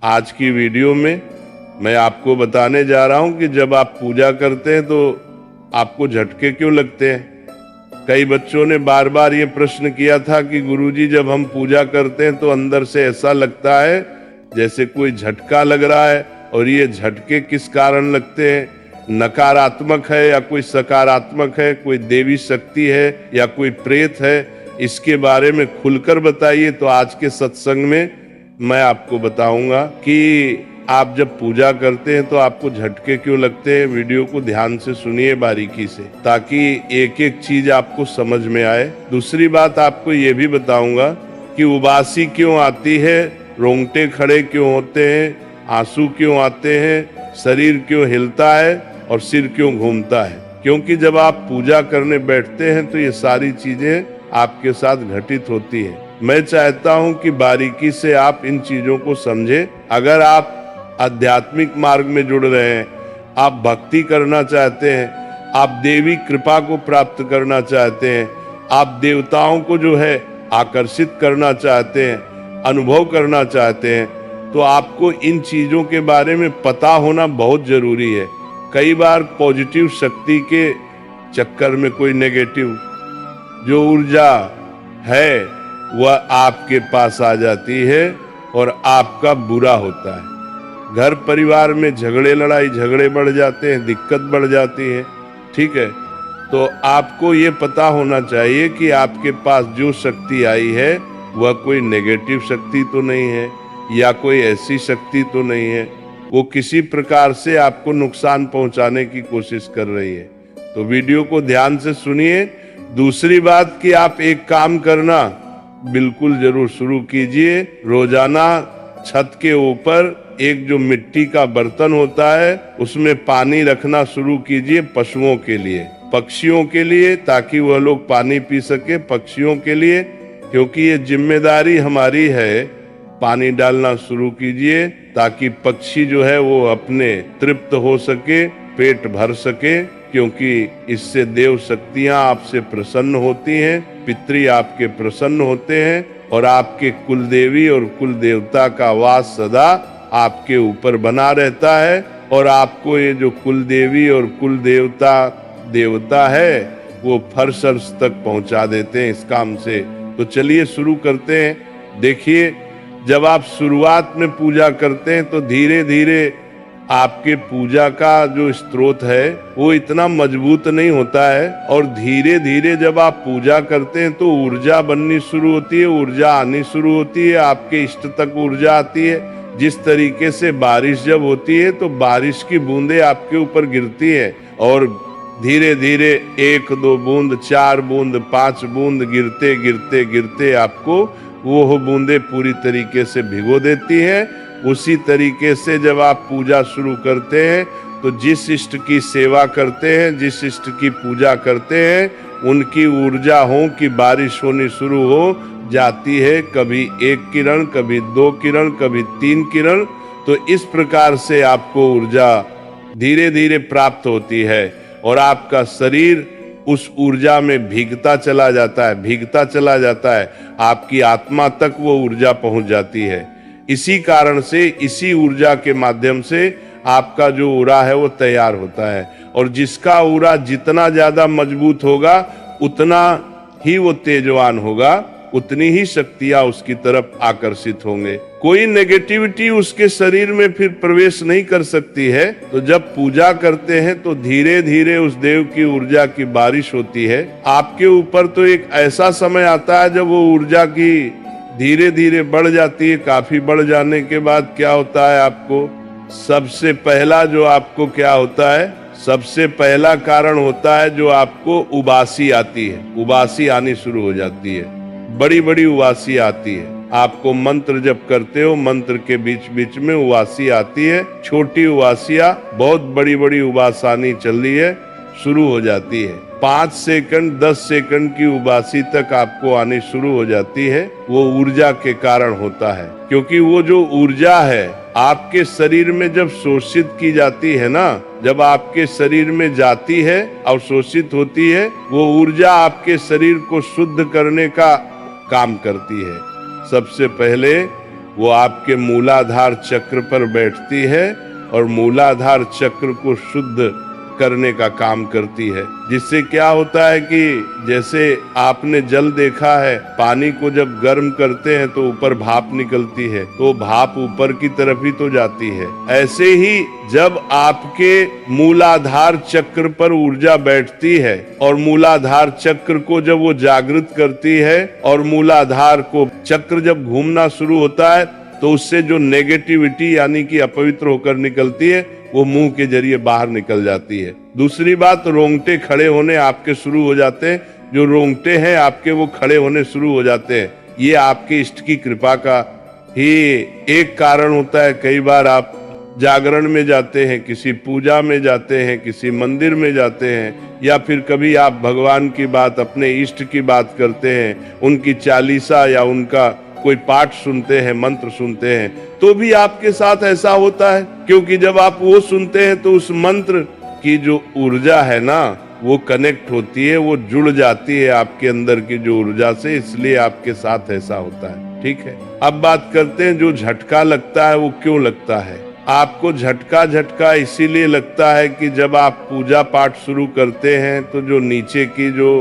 आज की वीडियो में मैं आपको बताने जा रहा हूं कि जब आप पूजा करते हैं तो आपको झटके क्यों लगते हैं। कई बच्चों ने बार बार ये प्रश्न किया था कि गुरुजी जब हम पूजा करते हैं तो अंदर से ऐसा लगता है जैसे कोई झटका लग रहा है, और ये झटके किस कारण लगते हैं, नकारात्मक है या कोई सकारात्मक है, कोई देवी शक्ति है या कोई प्रेत है, इसके बारे में खुलकर बताइए। तो आज के सत्संग में मैं आपको बताऊंगा कि आप जब पूजा करते हैं तो आपको झटके क्यों लगते हैं। वीडियो को ध्यान से सुनिए बारीकी से, ताकि एक एक चीज आपको समझ में आए। दूसरी बात आपको ये भी बताऊंगा कि उबासी क्यों आती है, रोंगटे खड़े क्यों होते हैं, आंसू क्यों आते हैं, शरीर क्यों हिलता है और सिर क्यों घूमता है। क्योंकि जब आप पूजा करने बैठते हैं तो ये सारी चीजें आपके साथ घटित होती है। मैं चाहता हूं कि बारीकी से आप इन चीजों को समझें। अगर आप आध्यात्मिक मार्ग में जुड़ रहे हैं, आप भक्ति करना चाहते हैं, आप देवी कृपा को प्राप्त करना चाहते हैं, आप देवताओं को जो है आकर्षित करना चाहते हैं, अनुभव करना चाहते हैं, तो आपको इन चीजों के बारे में पता होना बहुत जरूरी है। कई बार पॉजिटिव शक्ति के चक्कर में कोई नेगेटिव जो ऊर्जा है वह आपके पास आ जाती है और आपका बुरा होता है। घर परिवार में झगड़े लड़ाई झगड़े बढ़ जाते हैं, दिक्कत बढ़ जाती है। ठीक है, तो आपको ये पता होना चाहिए कि आपके पास जो शक्ति आई है वह कोई नेगेटिव शक्ति तो नहीं है या कोई ऐसी शक्ति तो नहीं है वो किसी प्रकार से आपको नुकसान पहुंचाने की कोशिश कर रही है। तो वीडियो को ध्यान से सुनिए। दूसरी बात कि आप एक काम करना बिल्कुल जरूर शुरू कीजिए। रोजाना छत के ऊपर एक जो मिट्टी का बर्तन होता है उसमें पानी रखना शुरू कीजिए, पशुओं के लिए, पक्षियों के लिए, ताकि वह लोग पानी पी सके। पक्षियों के लिए, क्योंकि ये जिम्मेदारी हमारी है, पानी डालना शुरू कीजिए ताकि पक्षी जो है वो अपने तृप्त हो सके, पेट भर सके। क्योंकि इससे देव शक्तियां आपसे प्रसन्न होती हैं, पितृ आपके प्रसन्न होते हैं और आपके कुल देवी और कुल देवता का वास सदा आपके ऊपर बना रहता है। और आपको ये जो कुल देवी और कुल देवता है वो फर्श अर्श तक पहुंचा देते हैं इस काम से। तो चलिए शुरू करते हैं। देखिए, जब आप शुरुआत में पूजा करते हैं तो धीरे धीरे आपके पूजा का जो स्रोत है वो इतना मजबूत नहीं होता है, और धीरे धीरे जब आप पूजा करते हैं तो ऊर्जा बननी शुरू होती है, ऊर्जा आनी शुरू होती है, आपके इष्ट तक ऊर्जा आती है। जिस तरीके से बारिश जब होती है तो बारिश की बूंदें आपके ऊपर गिरती है, और धीरे धीरे 1 2 बूंद 4 बूंद 5 बूंद गिरते गिरते गिरते आपको वो बूंदें पूरी तरीके से भिगो देती है। उसी तरीके से जब आप पूजा शुरू करते हैं तो जिस इष्ट की सेवा करते हैं, जिस इष्ट की पूजा करते हैं, उनकी ऊर्जा हो कि बारिश होनी शुरू हो जाती है। कभी 1 किरण, कभी 2 किरण, कभी 3 किरण। तो इस प्रकार से आपको ऊर्जा धीरे धीरे प्राप्त होती है और आपका शरीर उस ऊर्जा में भीगता चला जाता है, भीगता चला जाता है, आपकी आत्मा तक वो ऊर्जा पहुंच जाती है। इसी कारण से, इसी ऊर्जा के माध्यम से आपका जो ऊरा है वो तैयार होता है, और जिसका ऊरा जितना ज्यादा मजबूत होगा उतना ही वो तेजवान होगा, उतनी ही शक्तियां उसकी तरफ आकर्षित होंगे। कोई नेगेटिविटी उसके शरीर में फिर प्रवेश नहीं कर सकती है। तो जब पूजा करते हैं तो धीरे धीरे उस देव की ऊर्जा की बारिश होती है आपके ऊपर। तो एक ऐसा समय आता है जब वो ऊर्जा की धीरे धीरे बढ़ जाती है। काफी बढ़ जाने के बाद क्या होता है, आपको सबसे पहला जो आपको क्या होता है, सबसे पहला कारण होता है जो आपको उबासी आती है। उबासी आनी शुरू हो जाती है, बड़ी बड़ी उबासी आती है। आपको मंत्र जब करते हो, मंत्र के बीच बीच में उबासी आती है। छोटी उबासियां, बहुत बड़ी बड़ी उबासानी चल रही है, शुरू हो जाती है। 5 सेकंड 10 सेकंड की उबासी तक आपको आनी शुरू हो जाती है। वो ऊर्जा के कारण होता है, क्योंकि वो जो ऊर्जा है आपके शरीर में जब शोषित की जाती है ना, जब आपके शरीर में जाती है और शोषित होती है, वो ऊर्जा आपके शरीर को शुद्ध करने का काम करती है। सबसे पहले वो आपके मूलाधार चक्र पर बैठती है और मूलाधार चक्र को शुद्ध करने का काम करती है। जिससे क्या होता है कि जैसे आपने जल देखा है, पानी को जब गर्म करते हैं तो ऊपर भाप निकलती है, तो भाप ऊपर की तरफ ही तो जाती है। ऐसे ही जब आपके मूलाधार चक्र पर ऊर्जा बैठती है और मूलाधार चक्र को जब वो जागृत करती है और मूलाधार को चक्र जब घूमना शुरू होता है तो उससे जो नेगेटिविटी यानी कि अपवित्र होकर निकलती है वो मुंह के जरिए बाहर निकल जाती है। दूसरी बात, रोंगटे खड़े होने आपके शुरू हो जाते हैं। जो रोंगटे हैं आपके वो खड़े होने शुरू हो जाते हैं। ये आपके इष्ट की कृपा का ही एक कारण होता है। कई बार आप जागरण में जाते हैं, किसी पूजा में जाते हैं, किसी मंदिर में जाते हैं, या फिर कभी आप भगवान की बात, अपने इष्ट की बात करते हैं, उनकी चालीसा या उनका कोई पाठ सुनते हैं, मंत्र सुनते हैं, तो भी आपके साथ ऐसा होता है। क्योंकि जब आप वो सुनते हैं तो उस मंत्र की जो ऊर्जा है ना, वो कनेक्ट होती है, वो जुड़ जाती है आपके अंदर की जो ऊर्जा से, इसलिए आपके साथ ऐसा होता है। ठीक है, अब बात करते हैं जो झटका लगता है वो क्यों लगता है। आपको झटका इसीलिए लगता है कि जब आप पूजा पाठ शुरू करते हैं तो जो नीचे की जो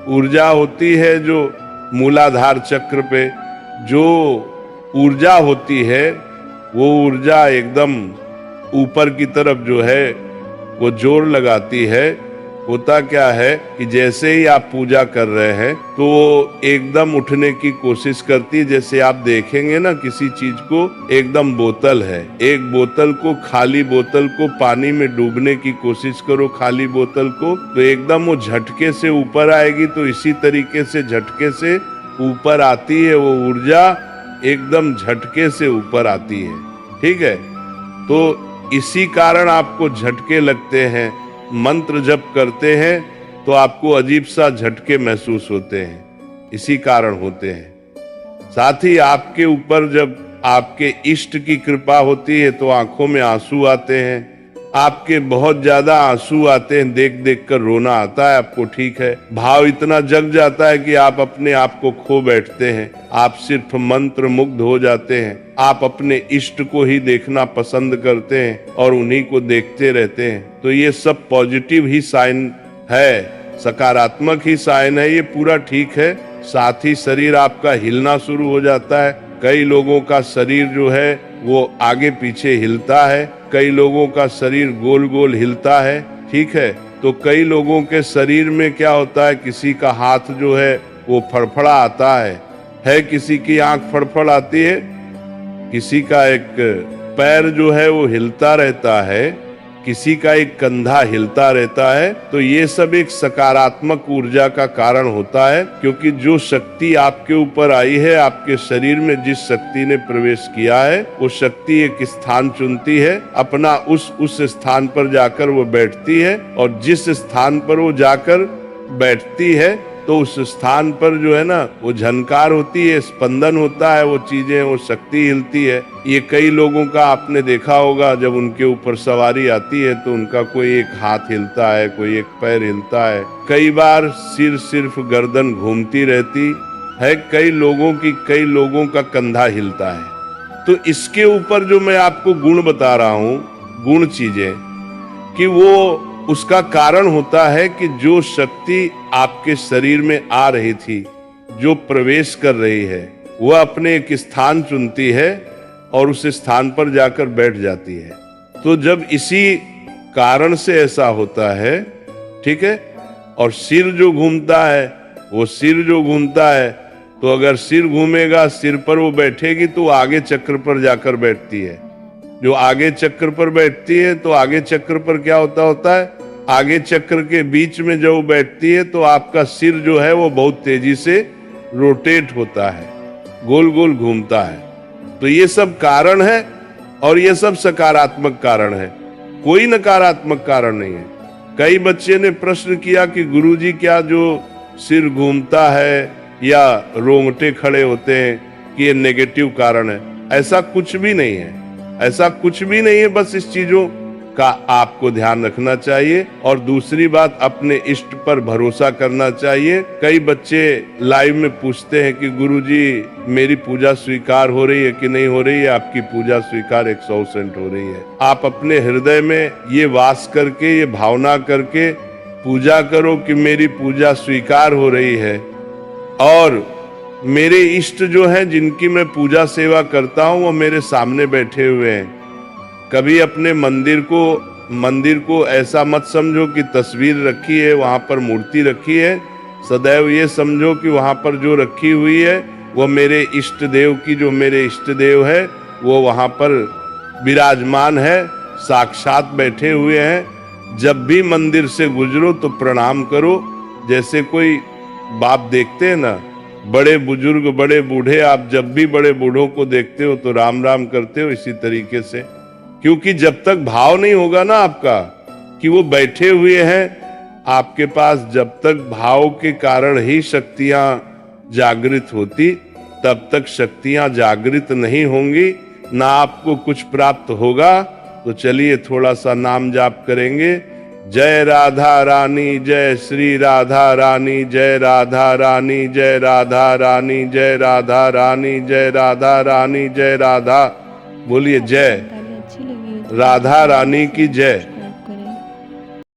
ऊर्जा होती है, जो मूलाधार चक्र पे जो ऊर्जा होती है, वो ऊर्जा एकदम ऊपर की तरफ जो है वो जोर लगाती है। होता क्या है कि जैसे ही आप पूजा कर रहे हैं तो वो एकदम उठने की कोशिश करती है। जैसे आप देखेंगे ना, किसी चीज को एकदम बोतल है, एक बोतल को, खाली बोतल को पानी में डूबने की कोशिश करो, खाली बोतल को, तो एकदम वो झटके से ऊपर आएगी। तो इसी तरीके से झटके से ऊपर आती है वो ऊर्जा, एकदम झटके से ऊपर आती है। ठीक है, तो इसी कारण आपको झटके लगते हैं। मंत्र जप करते हैं तो आपको अजीब सा झटके महसूस होते हैं, इसी कारण होते हैं। साथ ही आपके ऊपर जब आपके इष्ट की कृपा होती है तो आंखों में आंसू आते हैं, आपके बहुत ज्यादा आंसू आते हैं, देख देख कर रोना आता है आपको। ठीक है, भाव इतना जग जाता है कि आप अपने आप को खो बैठते हैं, आप सिर्फ मंत्र मुग्ध हो जाते हैं, आप अपने इष्ट को ही देखना पसंद करते हैं और उन्हीं को देखते रहते हैं। तो ये सब पॉजिटिव ही साइन है, सकारात्मक ही साइन है, ये पूरा ठीक है। साथ ही शरीर आपका हिलना शुरू हो जाता है। कई लोगों का शरीर जो है वो आगे पीछे हिलता है, कई लोगों का शरीर गोल गोल हिलता है। ठीक है, तो कई लोगों के शरीर में क्या होता है, किसी का हाथ जो है वो फड़फड़ा आता है, किसी की आंख फड़फड़ आती है, किसी का एक पैर जो है वो हिलता रहता है, किसी का एक कंधा हिलता रहता है। तो ये सब एक सकारात्मक ऊर्जा का कारण होता है, क्योंकि जो शक्ति आपके ऊपर आई है, आपके शरीर में जिस शक्ति ने प्रवेश किया है, वो शक्ति एक स्थान चुनती है, अपना उस स्थान पर जाकर वो बैठती है, और जिस स्थान पर वो जाकर बैठती है तो उस स्थान पर जो है ना वो झनकार होती है, स्पंदन होता है, वो चीजें, वो शक्ति हिलती है। ये कई लोगों का आपने देखा होगा, जब उनके ऊपर सवारी आती है तो उनका कोई एक हाथ हिलता है, कोई एक पैर हिलता है, कई बार सिर्फ गर्दन घूमती रहती है, कई लोगों का कंधा हिलता है। तो इसके ऊपर जो मैं आपको गुण बता रहा हूँ, गुण चीजें, कि वो उसका कारण होता है कि जो शक्ति आपके शरीर में आ रही थी, जो प्रवेश कर रही है, वह अपने एक स्थान चुनती है और उस स्थान पर जाकर बैठ जाती है। तो जब इसी कारण से ऐसा होता है, ठीक है, और सिर जो घूमता है, वो सिर जो घूमता है, तो अगर सिर घूमेगा, सिर पर वो बैठेगी तो आगे चक्र पर जाकर बैठती है। जो आगे चक्र पर बैठती है, तो आगे चक्र पर क्या होता है, आगे चक्र के बीच में जब बैठती है तो आपका सिर जो है वो बहुत तेजी से रोटेट होता है, गोल गोल घूमता है। तो ये सब कारण है, और ये सब सकारात्मक कारण है, कोई नकारात्मक कारण नहीं है। कई बच्चे ने प्रश्न किया कि गुरुजी, क्या जो सिर घूमता है या रोंगटे खड़े होते हैं कि ये नेगेटिव कारण है? ऐसा कुछ भी नहीं है, ऐसा कुछ भी नहीं है। बस इस चीजों का आपको ध्यान रखना चाहिए। और दूसरी बात, अपने इष्ट पर भरोसा करना चाहिए। कई बच्चे लाइव में पूछते हैं कि गुरुजी मेरी पूजा स्वीकार हो रही है कि नहीं हो रही है। आपकी पूजा स्वीकार 100% हो रही है। आप अपने हृदय में ये वास करके, ये भावना करके पूजा करो कि मेरी पूजा स्वीकार हो रही है और मेरे इष्ट जो हैं जिनकी मैं पूजा सेवा करता हूं वो मेरे सामने बैठे हुए हैं। कभी अपने मंदिर को ऐसा मत समझो कि तस्वीर रखी है, वहां पर मूर्ति रखी है। सदैव ये समझो कि वहां पर जो रखी हुई है वो मेरे इष्ट देव की, जो मेरे इष्ट देव है वो वहां पर विराजमान है, साक्षात बैठे हुए हैं। जब भी मंदिर से गुजरो तो प्रणाम करो। जैसे कोई बाप देखते हैं ना, बड़े बुजुर्ग, बड़े बूढ़े, आप जब भी बड़े बूढ़ों को देखते हो तो राम राम करते हो, इसी तरीके से। क्योंकि जब तक भाव नहीं होगा ना आपका कि वो बैठे हुए हैं आपके पास, जब तक भाव के कारण ही शक्तियां जागृत होती, तब तक शक्तियां जागृत नहीं होंगी, ना आपको कुछ प्राप्त होगा। तो चलिए थोड़ा सा नाम जाप करेंगे। जय राधा रानी, जय श्री राधा रानी, जय राधा रानी, जय राधा रानी, जय राधा रानी, जय राधा रानी, जय राधा। बोलिए जय राधा रानी की जय।